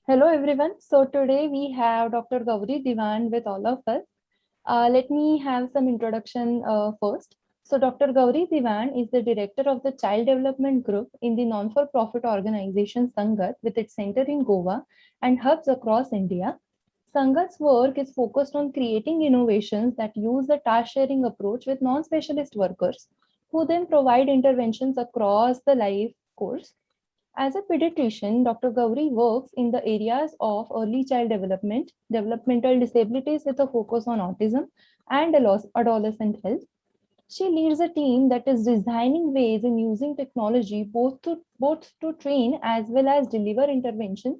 Hello everyone. So today we have Dr. Gauri Diwan with all of us. Let me have some introduction first. So Dr. Gauri Diwan is the director of the Child Development Group in the non-for-profit organization Sangath with its center in Goa and hubs across India. Sangath's work is focused on creating innovations that use the task-sharing approach with non-specialist workers who then provide interventions across the life course. As a pediatrician, Dr. Gauri works in the areas of early child development, developmental disabilities with a focus on autism, and adolescent health. She leads a team that is designing ways in using technology both to train as well as deliver intervention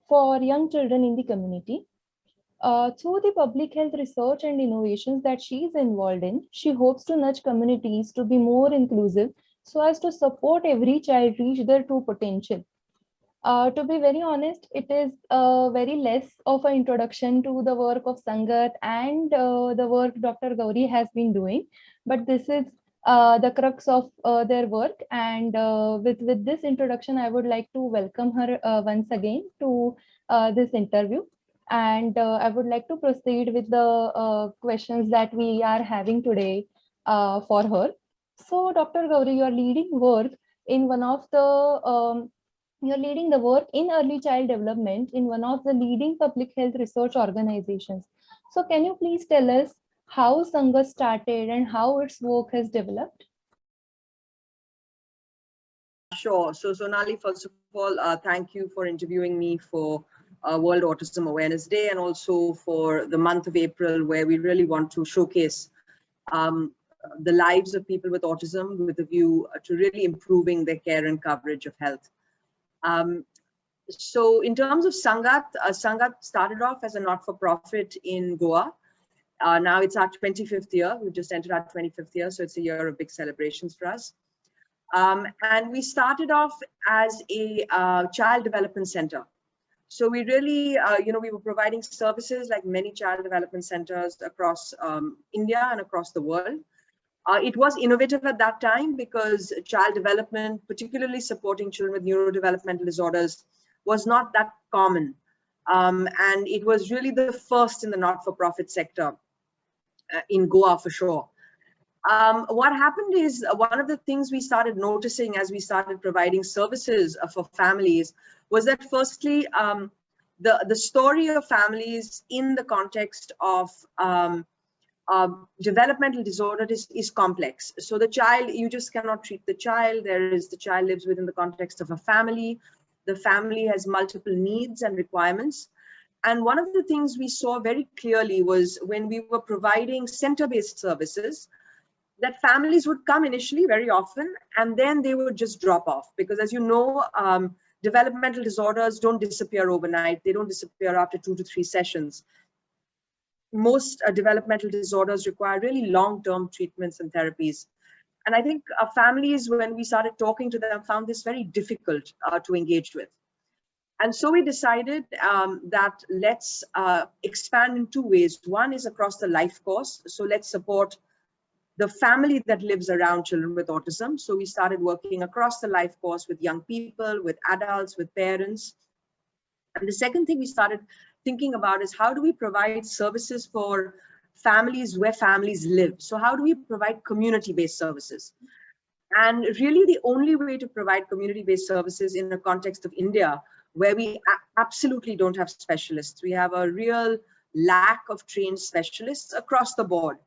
for young children in the community. Through the public health research and innovations that she is involved in, she hopes to nudge communities to be more inclusive so as to support every child reach their true potential. To be very honest, it is very less of an introduction to the work of Sangath and the work Dr. Gauri has been doing, but this is the crux of their work. And with this introduction, I would like to welcome her once again to this interview. And I would like to proceed with the questions that we are having today for her. So, Dr. Gauri, you are leading work in one of the you're leading the work in early child development in one of the leading public health research organizations. So can you please tell us how Sangha started and how its work has developed? Sure. So Sonali, first of all, thank you for interviewing me for World Autism Awareness Day and also for the month of April, where we really want to showcase the lives of people with autism with a view to really improving their care and coverage of health. So in terms of Sangath, Sangath started off as a not-for-profit in Goa. Now it's our 25th year. We've just entered our 25th year, so it's a year of big celebrations for us. And we started off as a child development center. So we really, we were providing services like many child development centers across India and across the world. It was innovative at that time because child development, particularly supporting children with neurodevelopmental disorders, was not that common. And it was really the first in the not-for-profit sector in Goa for sure. What happened is one of the things we started noticing as we started providing services for families was that firstly, the story of families in the context of developmental disorder is complex. So the child, you just cannot treat the child. The child lives within the context of a family. The family has multiple needs and requirements. And one of the things we saw very clearly was when we were providing center-based services, that families would come initially very often, and then they would just drop off. Because as you know, developmental disorders don't disappear overnight. They don't disappear after 2 to 3 sessions. Most developmental disorders require really long-term treatments and therapies. And I think families, when we started talking to them, found this very difficult to engage with. And so we decided that let's expand in 2 ways. One is across the life course. So let's support the family that lives around children with autism. So we started working across the life course with young people, with adults, with parents. And the second thing we started thinking about is how do we provide services for families where families live? So how do we provide community-based services? And really the only way to provide community-based services in the context of India, where we absolutely don't have specialists. We have a real lack of trained specialists across the board.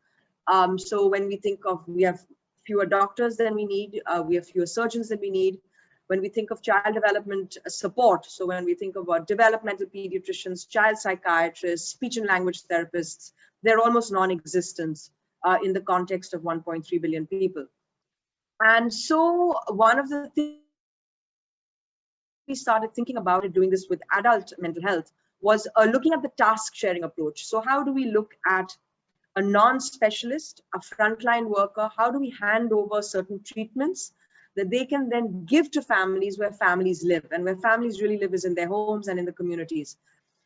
So when we think of, we have fewer doctors than we need, we have fewer surgeons than we need. When we think of child development support, so when we think about developmental pediatricians, child psychiatrists, speech and language therapists, they're almost non-existent in the context of 1.3 billion people. And so one of the things we started thinking about doing this with adult mental health was looking at the task sharing approach. So how do we look at a non-specialist, a frontline worker, how do we hand over certain treatments that they can then give to families where families live, and where families really live is in their homes and in the communities.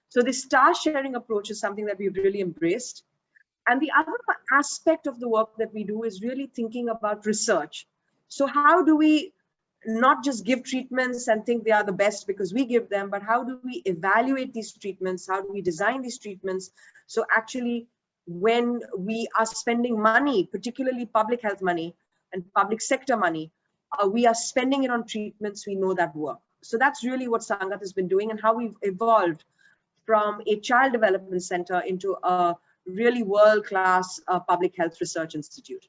So this task sharing approach is something that we've really embraced. And the other aspect of the work that we do is really thinking about research. So how do we not just give treatments and think they are the best because we give them, but how do we evaluate these treatments? How do we design these treatments? So actually, when we are spending money, particularly public health money and public sector money, we are spending it on treatments we know that work. So that's really what Sangath has been doing and how we've evolved from a child development center into a really world-class public health research institute.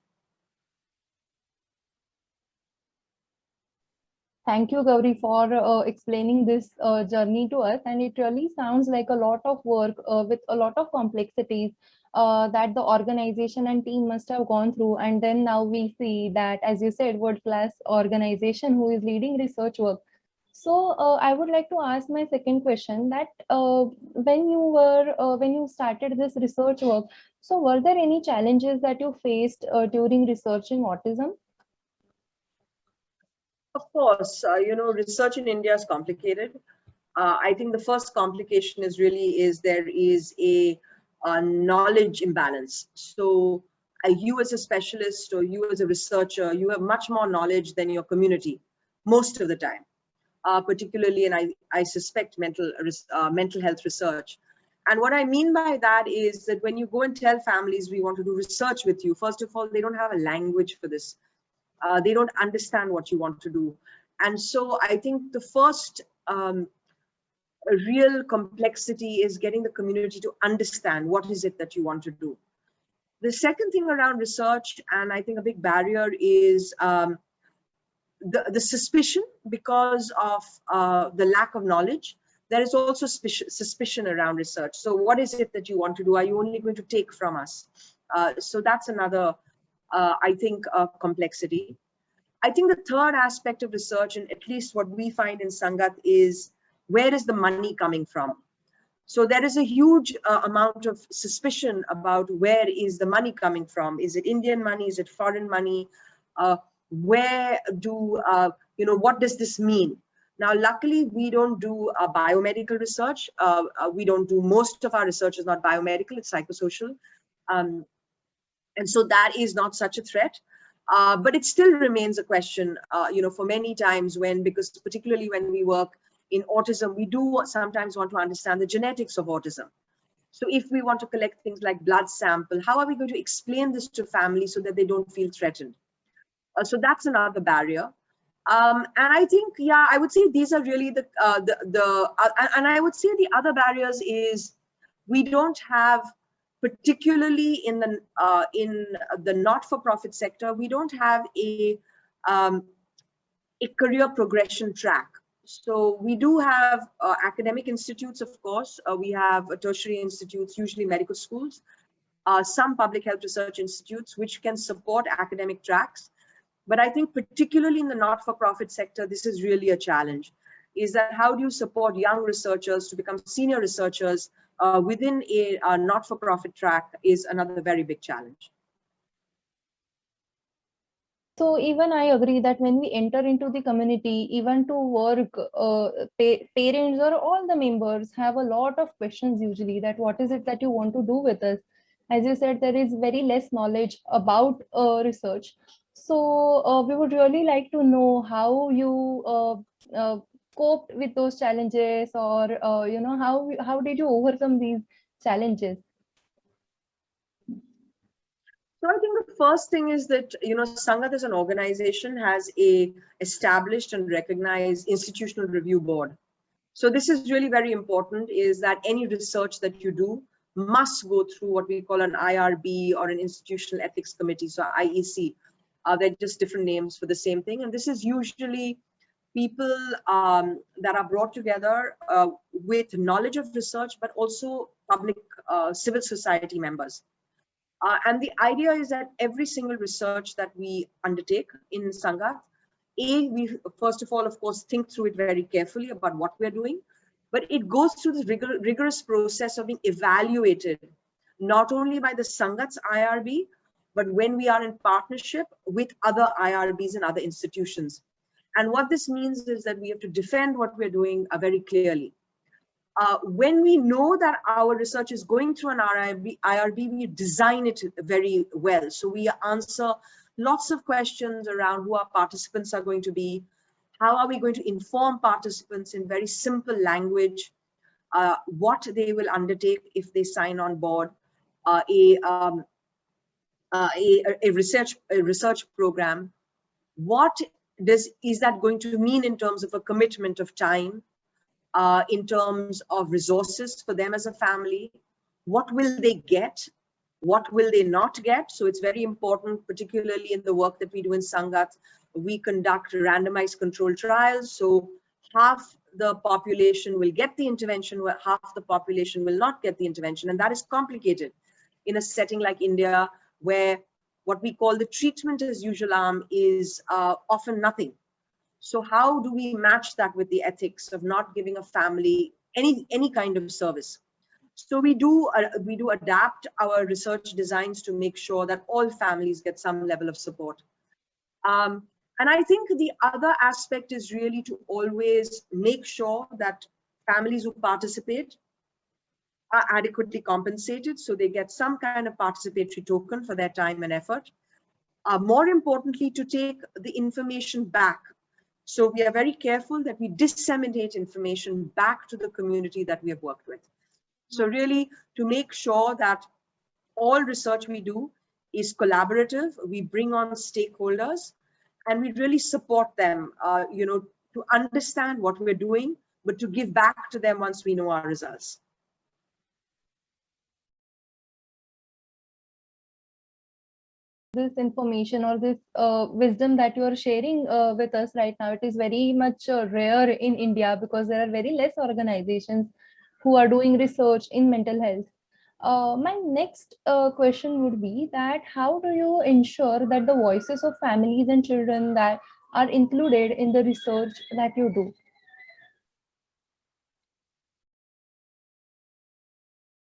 Thank you, Gauri, for explaining this journey to us. And it really sounds like a lot of work with a lot of complexities that the organization and team must have gone through. And then now we see that, as you said, world-class organization who is leading research work. So I would like to ask my second question that when you started this research work, so were there any challenges that you faced during researching autism? Of course, research in India is complicated. I think the first complication is there is a knowledge imbalance. So you as a specialist or you as a researcher, you have much more knowledge than your community most of the time, particularly, and I suspect mental health research. And what I mean by that is that when you go and tell families we want to do research with you, first of all, they don't have a language for this. They don't understand what you want to do. And so I think the first real complexity is getting the community to understand what is it that you want to do. The second thing around research, and I think a big barrier, is the suspicion because of the lack of knowledge. There is also suspicion around research. So what is it that you want to do? Are you only going to take from us? So that's another, I think, complexity. I think the third aspect of research, and at least what we find in Sangath, is where is the money coming from? So there is a huge amount of suspicion about where is the money coming from. Is it Indian money? Is it foreign money? Where do, what does this mean? Now, luckily, we don't do biomedical research. We don't do, most of our research is not biomedical, it's psychosocial. And so that is not such a threat. But it still remains a question, for many times because particularly when we work in autism, we do sometimes want to understand the genetics of autism. So if we want to collect things like blood sample, how are we going to explain this to families so that they don't feel threatened? So that's another barrier. And I think, I would say these are really and I would say the other barriers is we don't have, particularly in the not-for-profit sector, we don't have a career progression track. So we do have academic institutes, of course. We have tertiary institutes, usually medical schools, some public health research institutes, which can support academic tracks. But I think particularly in the not-for-profit sector, this is really a challenge, is that how do you support young researchers to become senior researchers within a not-for-profit track is another very big challenge. So even I agree that when we enter into the community, even to work, parents or all the members have a lot of questions usually that what is it that you want to do with us? As you said, there is very less knowledge about research. So we would really like to know how you coped with those challenges, or how did you overcome these challenges? So I think the first thing is that, Sangath as an organization has a established and recognized institutional review board. So this is really very important, is that any research that you do must go through what we call an IRB or an institutional ethics committee, so IEC. They're just different names for the same thing. And this is usually people that are brought together with knowledge of research, but also public civil society members. And the idea is that every single research that we undertake in Sangath, we first of all, of course, think through it very carefully about what we're doing, but it goes through this rigorous process of being evaluated, not only by the Sangath's IRB, but when we are in partnership with other IRBs and other institutions. And what this means is that we have to defend what we're doing very clearly. When we know that our research is going through an IRB, we design it very well. So we answer lots of questions around who our participants are going to be, How are we going to inform participants in very simple language what they will undertake if they sign on board a research program? What is that going to mean in terms of a commitment of time, in terms of resources for them as a family? What will they get? What will they not get? So it's very important, particularly in the work that we do in Sangath. We conduct randomized control trials. So half the population will get the intervention, where half the population will not get the intervention. And that is complicated in a setting like India, where what we call the treatment as usual arm is often nothing. So how do we match that with the ethics of not giving a family any kind of service? So we do adapt our research designs to make sure that all families get some level of support. And I think the other aspect is really to always make sure that families who participate are adequately compensated, so they get some kind of participatory token for their time and effort. More importantly, to take the information back. So we are very careful that we disseminate information back to the community that we have worked with. So really to make sure that all research we do is collaborative, we bring on stakeholders, and we really support them, to understand what we're doing, but to give back to them once we know our results. This information or this wisdom that you are sharing with us right now, it is very much rare in India, because there are very less organizations who are doing research in mental health. My next question would be that how do you ensure that the voices of families and children that are included in the research that you do?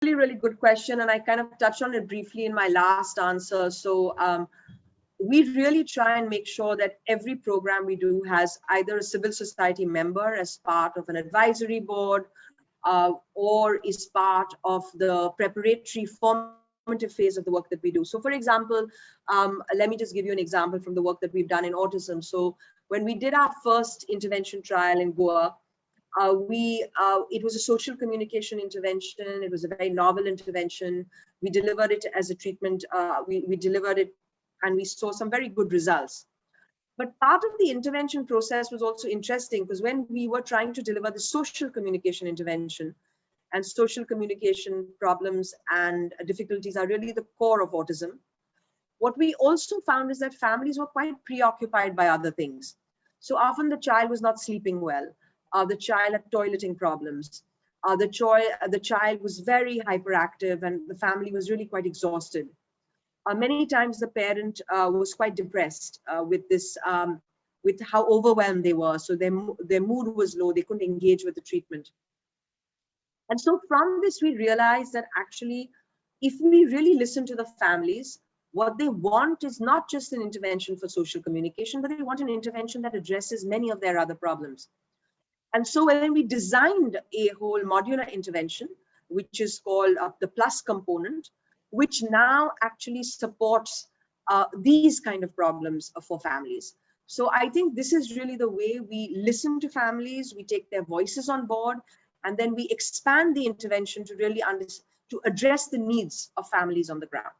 Really good question, and I kind of touched on it briefly in my last answer. So we really try and make sure that every program we do has either a civil society member as part of an advisory board, or is part of the preparatory formative phase of the work that we do. So for example, let me just give you an example from the work that we've done in autism. So when we did our first intervention trial in Goa, it was a social communication intervention. It was a very novel intervention. We delivered it as a treatment. We delivered it, and we saw some very good results. But part of the intervention process was also interesting, because when we were trying to deliver the social communication intervention, and social communication problems and difficulties are really the core of autism, what we also found is that families were quite preoccupied by other things. So often the child was not sleeping well. The child had toileting problems. The child was very hyperactive, and the family was really quite exhausted. Many times the parent was quite depressed with this, with how overwhelmed they were. So their mood was low. They couldn't engage with the treatment. And so from this, we realized that actually, if we really listen to the families, what they want is not just an intervention for social communication, but they want an intervention that addresses many of their other problems. And so when we designed a whole modular intervention, which is called the Plus component, which now actually supports these kind of problems for families. So I think this is really the way we listen to families, we take their voices on board, and then we expand the intervention to really to address the needs of families on the ground.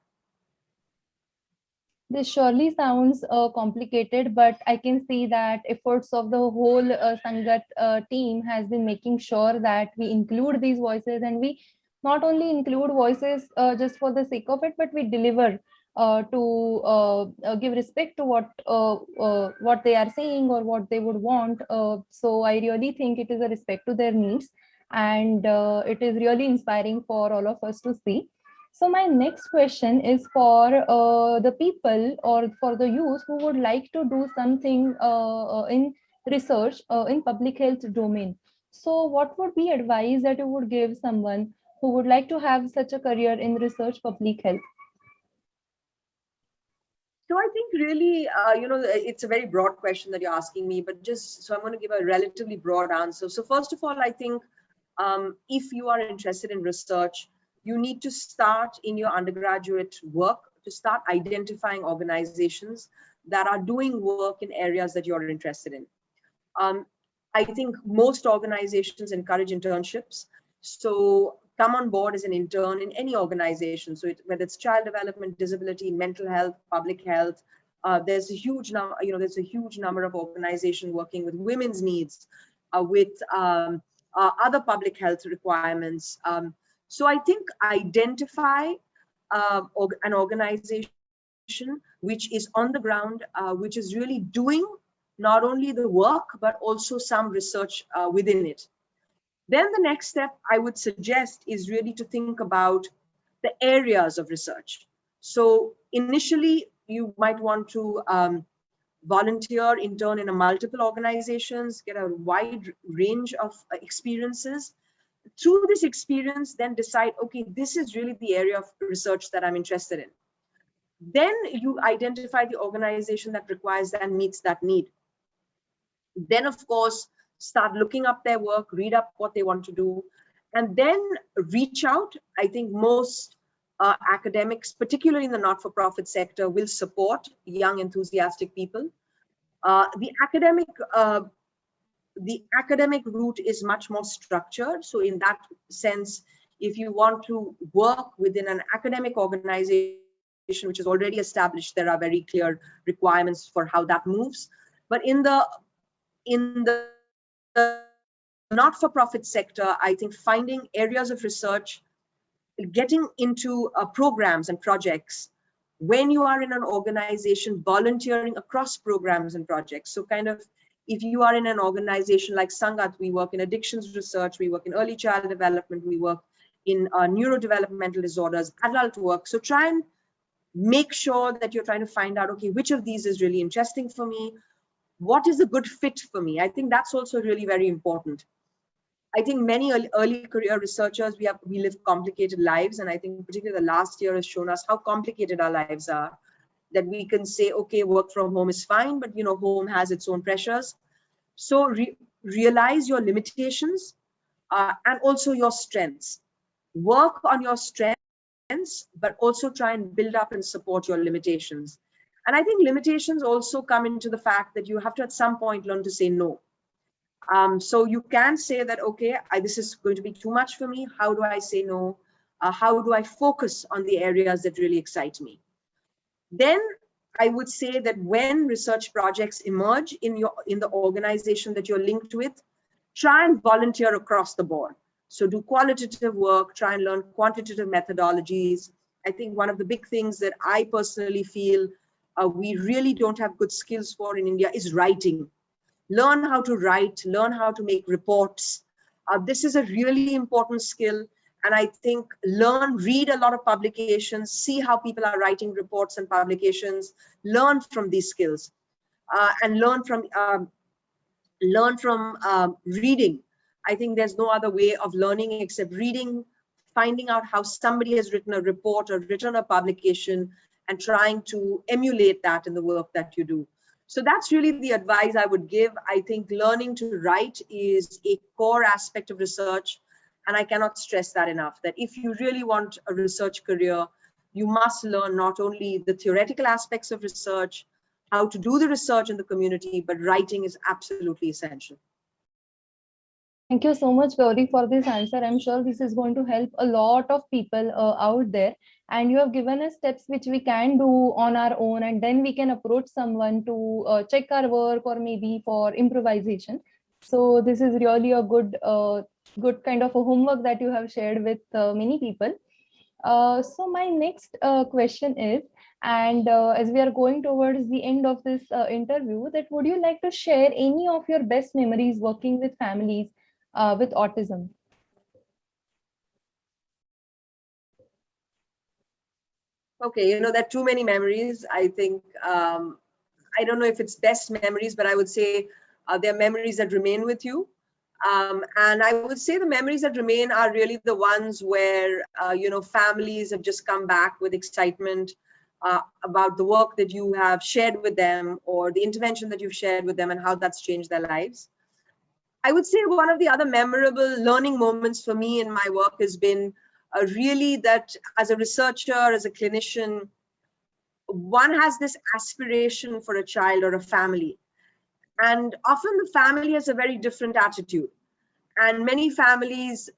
This surely sounds complicated, but I can see that efforts of the whole Sangath team has been making sure that we include these voices, and we not only include voices just for the sake of it, but we deliver to give respect to what they are saying or what they would want. So I really think it is a respect to their needs, and it is really inspiring for all of us to see. So my next question is for the people or for the youth who would like to do something in research in public health domain. So what would be advice that you would give someone who would like to have such a career in research public health? So I think really, it's a very broad question that you're asking me, but so I'm going to give a relatively broad answer. So first of all, I think if you are interested in research, you need to start in your undergraduate work to start identifying organizations that are doing work in areas that you're interested in. I think most organizations encourage internships. So come on board as an intern in any organization. So whether it's child development, disability, mental health, public health, there's a huge number. There's a huge number of organizations working with women's needs, with other public health requirements. So I think identify an organization which is on the ground, which is really doing not only the work, but also some research within it. Then the next step I would suggest is really to think about the areas of research. So initially, you might want to volunteer, intern in multiple organizations, get a wide range of experiences. Through this experience, then decide, okay, this is really the area of research that I'm interested in. Then you identify the organization that requires and meets that need. Then, of course, start looking up their work, read up what they want to do, and then reach out. I think most academics, particularly in the not-for-profit sector, will support young, enthusiastic people. The academic route is much more structured. So in that sense, if you want to work within an academic organization which is already established, there are very clear requirements for how that moves. But in the not-for-profit sector, I think finding areas of research, getting into programs and projects, when you are in an organization, volunteering across programs and projects. So kind of, if you are in an organization like Sangath, we work in addictions research, we work in early child development, we work in neurodevelopmental disorders, adult work. So try and make sure that you're trying to find out, okay, which of these is really interesting for me? What is a good fit for me? I think that's also really very important. I think many early career researchers, we live complicated lives. And I think particularly the last year has shown us how complicated our lives are, that we can say, okay, work from home is fine, but home has its own pressures. So realize your limitations and also your strengths. Work on your strengths, but also try and build up and support your limitations. And I think limitations also come into the fact that you have to at some point learn to say no. So you can say that, okay, this is going to be too much for me. How do I say no? How do I focus on the areas that really excite me? Then I would say that when research projects emerge in the organization that you're linked with, try and volunteer across the board. So do qualitative work, try and learn quantitative methodologies. I think one of the big things that I personally feel we really don't have good skills for in India is writing. Learn how to write, learn how to make reports. This is a really important skill. And I think read a lot of publications, see how people are writing reports and publications, learn from these skills, and learn from reading. I think there's no other way of learning except reading, finding out how somebody has written a report or written a publication, and trying to emulate that in the work that you do. So that's really the advice I would give. I think learning to write is a core aspect of research. And I cannot stress that enough, that if you really want a research career, you must learn not only the theoretical aspects of research, how to do the research in the community, but writing is absolutely essential. Thank you so much, Gauri, for this answer. I'm sure this is going to help a lot of people out there. And you have given us steps which we can do on our own, and then we can approach someone to check our work or maybe for improvisation. So this is really a good kind of a homework that you have shared with many people. So my next question is, and as we are going towards the end of this interview, that would you like to share any of your best memories working with families with autism? Okay, there are too many memories. I think, I don't know if it's best memories, but I would say they're memories that remain with you. And I would say the memories that remain are really the ones where, families have just come back with excitement about the work that you have shared with them, or the intervention that you've shared with them, and how that's changed their lives. I would say one of the other memorable learning moments for me in my work has been really that as a researcher, as a clinician, one has this aspiration for a child or a family. And often the family has a very different attitude. And many families,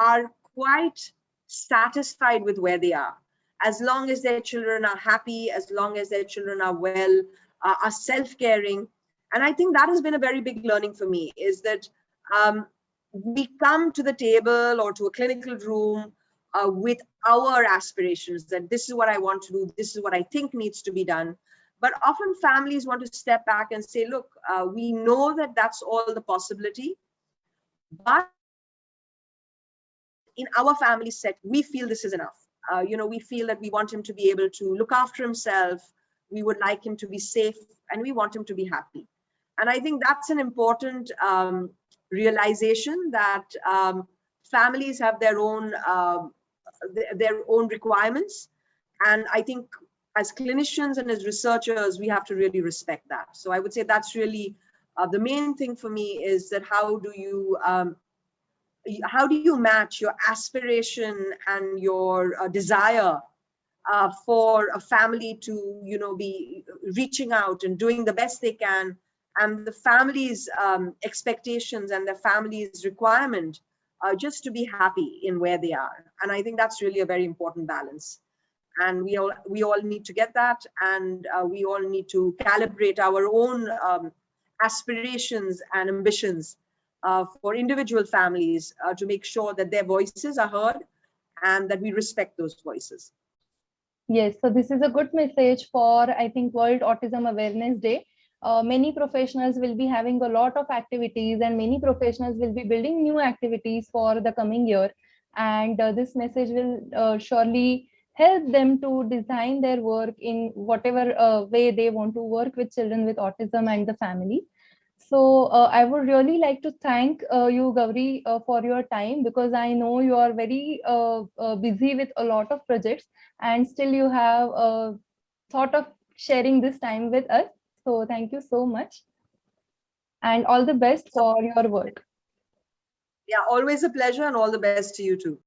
are quite satisfied with where they are. As long as their children are happy, as long as their children are well, are self-caring. And I think that has been a very big learning for me, is that we come to the table or to a clinical room with our aspirations, that this is what I want to do, this is what I think needs to be done. But often families want to step back and say, look, we know that that's all the possibility, but in our family set, we feel this is enough. We feel that we want him to be able to look after himself. We would like him to be safe, and we want him to be happy. And I think that's an important realization, that families have their own requirements. And I think as clinicians and as researchers, we have to really respect that. So I would say that's really the main thing for me, is that how do you match your aspiration and your desire for a family to be reaching out and doing the best they can, and the family's expectations and the family's requirement just to be happy in where they are. And I think that's really a very important balance. And we all need to get that, and we all need to calibrate our own aspirations and ambitions for individual families to make sure that their voices are heard and that we respect those voices. Yes, so this is a good message for, I think, World Autism Awareness Day. Many professionals will be having a lot of activities, and many professionals will be building new activities for the coming year. And this message will surely help them to design their work in whatever way they want to work with children with autism and the family. So I would really like to thank you, Gauri, for your time, because I know you are very busy with a lot of projects, and still you have thought of sharing this time with us. So thank you so much, and all the best for your work. Yeah, always a pleasure, and all the best to you too.